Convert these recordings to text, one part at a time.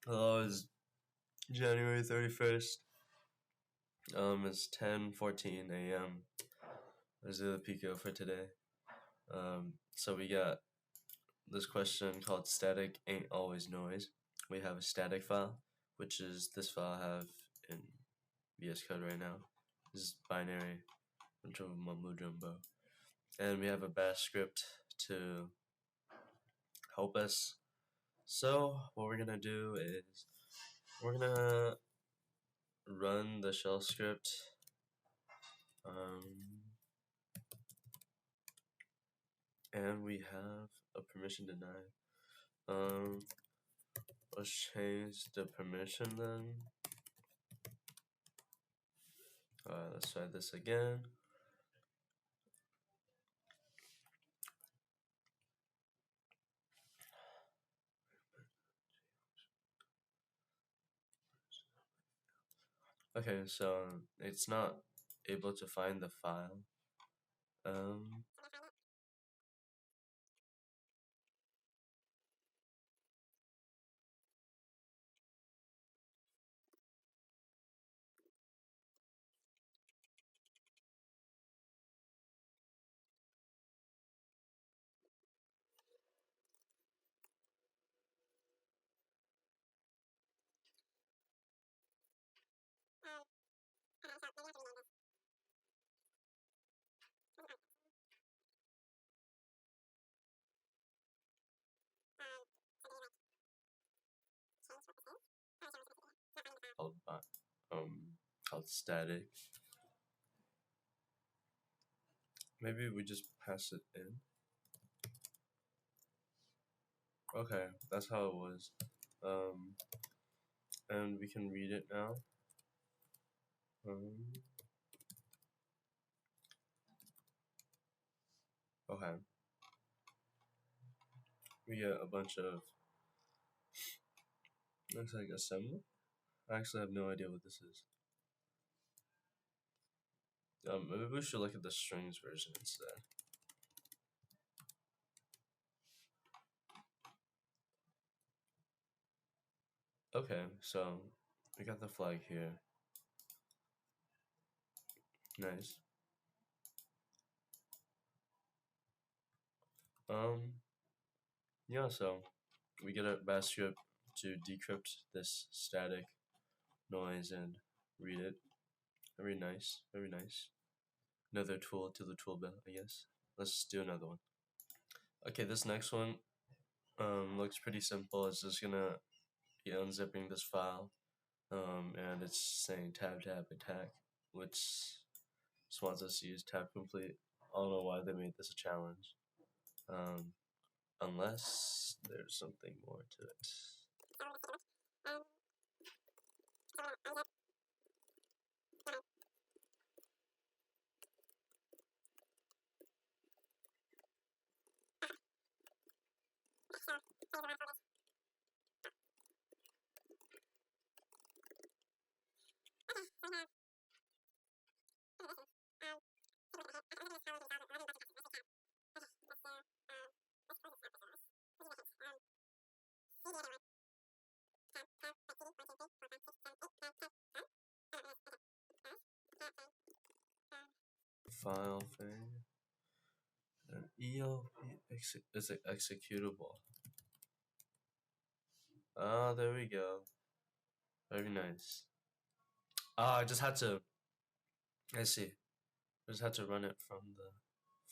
Hello, it's January 31st. It's 10:14 a.m. Let's do the Pico for today. So we got this question called static ain't always noise. We have a static file, which is this file I have in VS Code right now. This is binary, bunch of mumbo jumbo. And we have a bash script to help us. So what we're gonna do is we're gonna run the shell script. And we have a permission denied. Let's change the permission then. Let's try this again. Okay, so it's not able to find the file. Called static. Maybe we just pass it in. Okay, that's how it was. And we can read it now. Okay. We get a bunch of, looks like assembly. I actually have no idea what this is. Maybe we should look at the strings version instead. Okay, so we got the flag here. Nice. Yeah, so we get a bash script to decrypt this static noise and read it. Very nice, very nice. Another tool to the tool belt, I guess. Let's do another one. Okay, this next one looks pretty simple. It's just gonna be unzipping this file, and it's saying tab attack, which just wants us to use tab complete. I don't know why they made this a challenge, unless there's something more to it. File thing. An ELP is it executable? Ah, there we go. Very nice. Ah, I just had to. I see. I just had to run it from the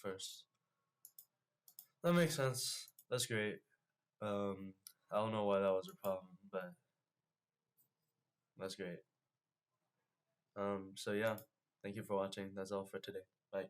first. That makes sense. That's great. I don't know why that was a problem, but that's great. So yeah, thank you for watching. That's all for today. Bye.